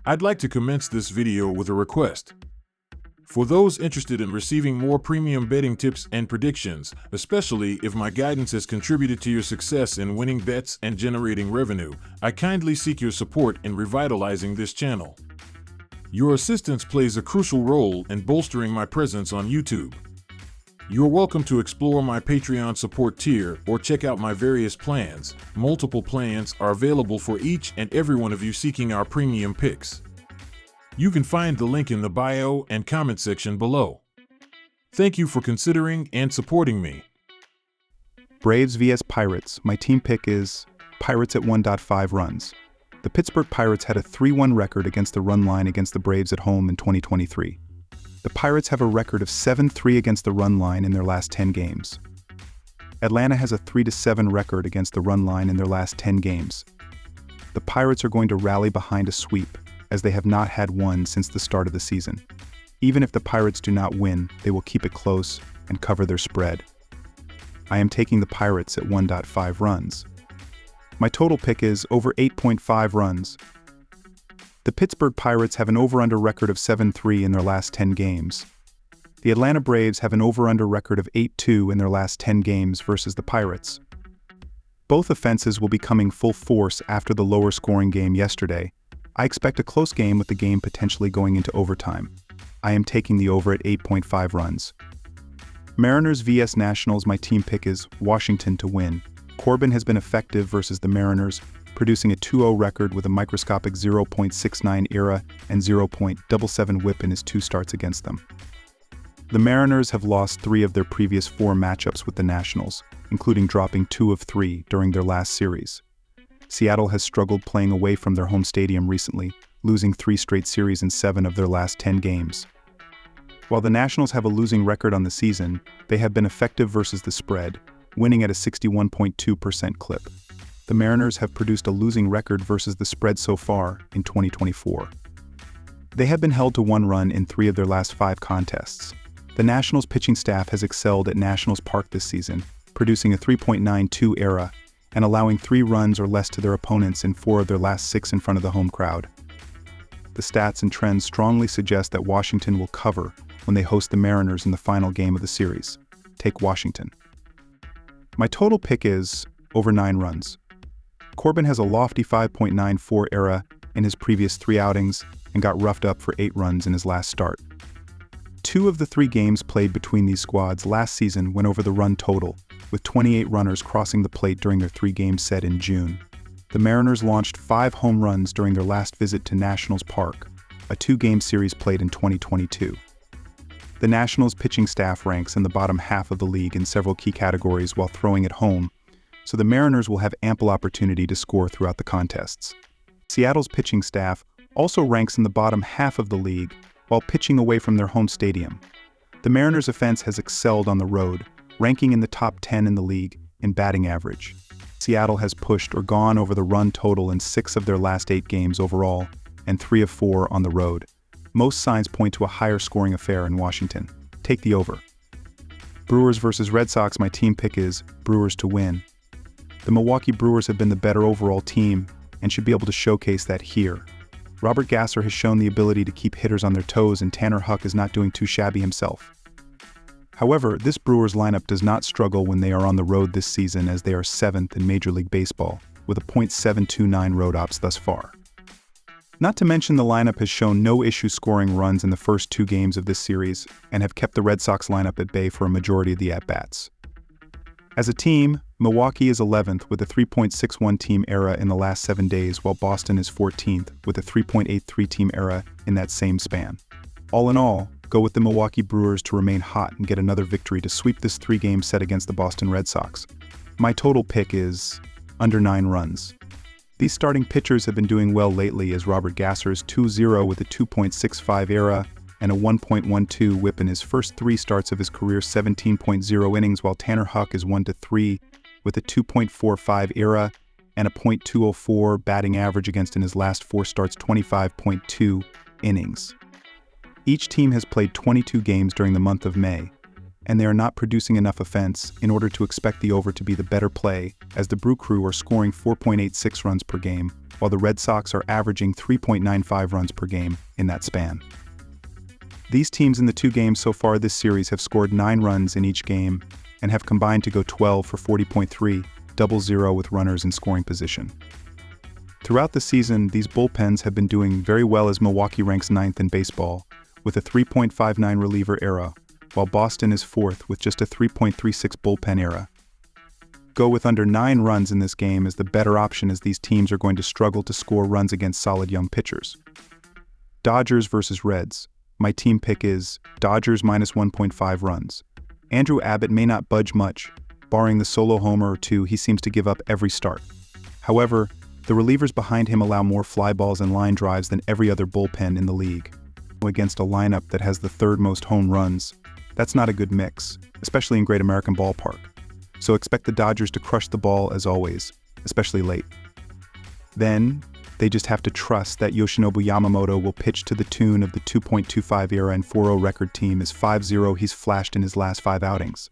I'd like to commence this video with a request. For those interested in receiving more premium betting tips and predictions, especially if my guidance has contributed to your success in winning bets and generating revenue, I kindly seek your support in revitalizing this channel. Your assistance plays a crucial role in bolstering my presence on YouTube. You're welcome to explore my Patreon support tier or check out my various plans. Multiple plans are available for each and every one of you seeking our premium picks. You can find the link in the bio and comment section below. Thank you for considering and supporting me. Braves vs Pirates. My team pick is Pirates at 1.5 runs. The Pittsburgh Pirates had a 3-1 record against the run line against the Braves at home in 2023. The Pirates have a record of 7-3 against the run line in their last 10 games. Atlanta has a 3-7 record against the run line in their last 10 games. The Pirates are going to rally behind a sweep, as they have not had one since the start of the season. Even if the Pirates do not win, they will keep it close and cover their spread. I am taking the Pirates at 1.5 runs. My total pick is over 8.5 runs. The Pittsburgh Pirates have an over-under record of 7-3 in their last 10 games. The Atlanta Braves have an over-under record of 8-2 in their last 10 games versus the Pirates. Both offenses will be coming full force after the lower-scoring game yesterday. I expect a close game with the game potentially going into overtime. I am taking the over at 8.5 runs. Mariners vs Nationals. My team pick is Washington to win. Corbin has been effective versus the Mariners, producing a 2-0 record with a microscopic 0.69 ERA and 0.77 WHIP in his 2 starts against them. The Mariners have lost 3 of their previous 4 matchups with the Nationals, including dropping 2 of 3 during their last series. Seattle has struggled playing away from their home stadium recently, losing 3 straight series in 7 of their last 10 games. While the Nationals have a losing record on the season, they have been effective versus the spread, winning at a 61.2% clip. The Mariners have produced a losing record versus the spread so far in 2024. They have been held to 1 run in 3 of their last 5 contests. The Nationals pitching staff has excelled at Nationals Park this season, producing a 3.92 ERA and allowing 3 runs or less to their opponents in 4 of their last 6 in front of the home crowd. The stats and trends strongly suggest that Washington will cover when they host the Mariners in the final game of the series. Take Washington. My total pick is over 9 runs. Corbin has a lofty 5.94 ERA in his previous 3 outings and got roughed up for 8 runs in his last start. 2 of the 3 games played between these squads last season went over the run total, with 28 runners crossing the plate during their 3-game set in June. The Mariners launched 5 home runs during their last visit to Nationals Park, a 2-game series played in 2022. The Nationals pitching staff ranks in the bottom half of the league in several key categories while throwing at home, so the Mariners will have ample opportunity to score throughout the contests. Seattle's pitching staff also ranks in the bottom half of the league while pitching away from their home stadium. The Mariners' offense has excelled on the road, ranking in the top 10 in the league in batting average. Seattle has pushed or gone over the run total in 6 of their last 8 games overall and 3 of 4 on the road. Most signs point to a higher scoring affair in Washington. Take the over. Brewers vs Red Sox. My team pick is Brewers to win. The Milwaukee Brewers have been the better overall team and should be able to showcase that here. Robert Gasser has shown the ability to keep hitters on their toes, and Tanner Huck is not doing too shabby himself. However, this Brewers lineup does not struggle when they are on the road this season, as they are 7th in Major League Baseball, with a .729 road ops thus far. Not to mention the lineup has shown no issue scoring runs in the first 2 games of this series and have kept the Red Sox lineup at bay for a majority of the at-bats. As a team, Milwaukee is 11th with a 3.61 team ERA in the last 7 days, while Boston is 14th with a 3.83 team ERA in that same span. All in all, go with the Milwaukee Brewers to remain hot and get another victory to sweep this 3-game set against the Boston Red Sox. My total pick is under 9 runs. These starting pitchers have been doing well lately, as Robert Gasser is 2-0 with a 2.65 ERA and a 1.12 WHIP in his first 3 starts of his career 17.0 innings, while Tanner Huck is 1-3 with a 2.45 ERA and a .204 batting average against in his last 4 starts 25.2 innings. Each team has played 22 games during the month of May, and they are not producing enough offense in order to expect the over to be the better play, as the Brew Crew are scoring 4.86 runs per game, while the Red Sox are averaging 3.95 runs per game in that span. These teams in the 2 games so far this series have scored 9 runs in each game and have combined to go 12 for 40.3, 0-0 with runners in scoring position. Throughout the season, these bullpens have been doing very well as Milwaukee ranks 9th in baseball with a 3.59 reliever era, while Boston is 4th with just a 3.36 bullpen era. Go with under 9 runs in this game as the better option, as these teams are going to struggle to score runs against solid young pitchers. Dodgers versus Reds. My team pick is Dodgers minus 1.5 runs. Andrew Abbott may not budge much. Barring the solo homer or 2, he seems to give up every start. However, the relievers behind him allow more fly balls and line drives than every other bullpen in the league. Against a lineup that has the 3rd most home runs, that's not a good mix, especially in Great American Ballpark. So expect the Dodgers to crush the ball as always, especially late. Then, they just have to trust that Yoshinobu Yamamoto will pitch to the tune of the 2.25 ERA and 4.0 record team is 5-0 he's flashed in his last 5 outings.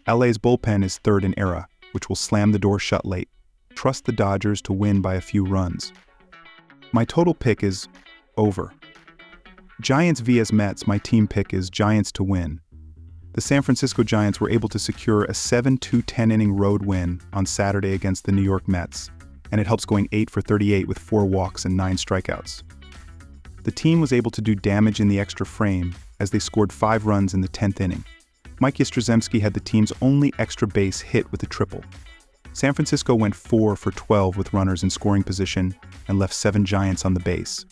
LA's bullpen is 3rd in ERA, which will slam the door shut late. Trust the Dodgers to win by a few runs. My total pick is over. Giants vs Mets. My team pick is Giants to win. The San Francisco Giants were able to secure a 7-2 10-inning road win on Saturday against the New York Mets, and it helps going 8 for 38 with 4 walks and 9 strikeouts. The team was able to do damage in the extra frame as they scored 5 runs in the 10th inning. Mike Yastrzemski had the team's only extra base hit with a triple. San Francisco went 4 for 12 with runners in scoring position and left 7 Giants on the base.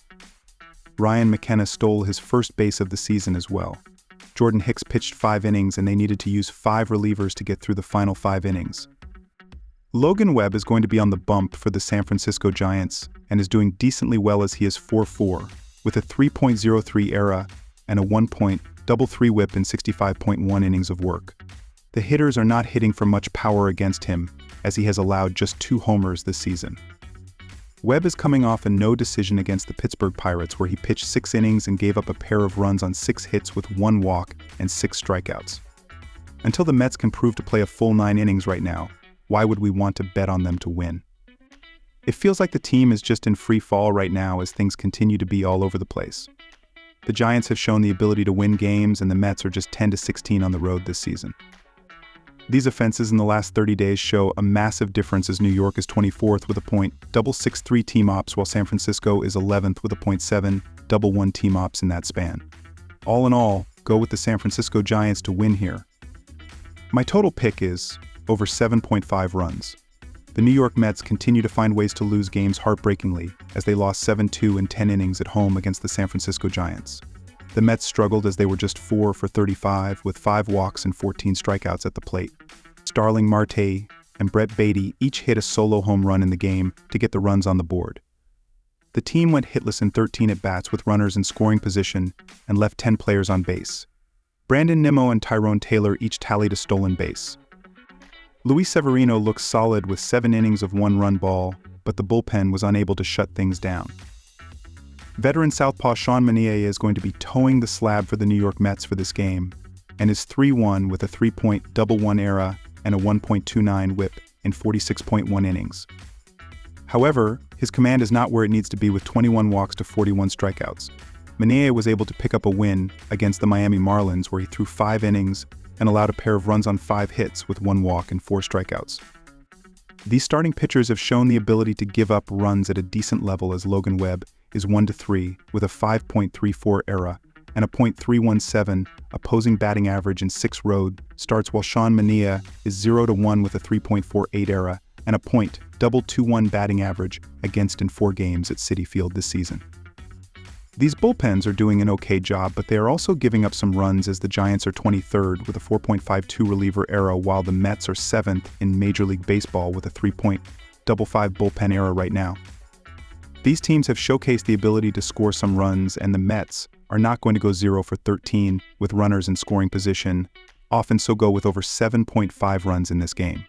Ryan McKenna stole his first base of the season as well. Jordan Hicks pitched 5 innings and they needed to use 5 relievers to get through the final 5 innings. Logan Webb is going to be on the bump for the San Francisco Giants and is doing decently well as he is 4-4 with a 3.03 ERA and a 1.33 WHIP in 65.1 innings of work. The hitters are not hitting for much power against him as he has allowed just 2 homers this season. Webb is coming off a no decision against the Pittsburgh Pirates where he pitched 6 innings and gave up a pair of runs on 6 hits with 1 walk and 6 strikeouts. Until the Mets can prove to play a full 9 innings right now, why would we want to bet on them to win? It feels like the team is just in free fall right now as things continue to be all over the place. The Giants have shown the ability to win games and the Mets are just 10-16 on the road this season. These offenses in the last 30 days show a massive difference as New York is 24th with a .663 team ops while San Francisco is 11th with a .711 team ops in that span. All in all, go with the San Francisco Giants to win here. My total pick is over 7.5 runs. The New York Mets continue to find ways to lose games heartbreakingly as they lost 7-2 in 10 innings at home against the San Francisco Giants. The Mets struggled as they were just 4 for 35 with 5 walks and 14 strikeouts at the plate. Starling Marte and Brett Beatty each hit a solo home run in the game to get the runs on the board. The team went hitless in 13 at-bats with runners in scoring position and left 10 players on base. Brandon Nimmo and Tyrone Taylor each tallied a stolen base. Luis Severino looks solid with 7 innings of 1-run ball, but the bullpen was unable to shut things down. Veteran southpaw Sean Manaea is going to be towing the slab for the New York Mets for this game, and is 3-1 with a 3.11 ERA and a 1.29 WHIP in 46.1 innings. However, his command is not where it needs to be with 21 walks to 41 strikeouts. Manaea was able to pick up a win against the Miami Marlins where he threw 5 innings and allowed a pair of runs on 5 hits with 1 walk and 4 strikeouts. These starting pitchers have shown the ability to give up runs at a decent level as Logan Webb is 1-3 with a 5.34 ERA and a .317 opposing batting average in 6 road starts while Sean Manaea is 0-1 with a 3.48 ERA and a .221 batting average against in 4 games at Citi Field this season. These bullpens are doing an okay job, but they are also giving up some runs as the Giants are 23rd with a 4.52 reliever ERA while the Mets are 7th in Major League Baseball with a 3.55 bullpen ERA right now. These teams have showcased the ability to score some runs, and the Mets are not going to go 0 for 13 with runners in scoring position, often so go with over 7.5 runs in this game.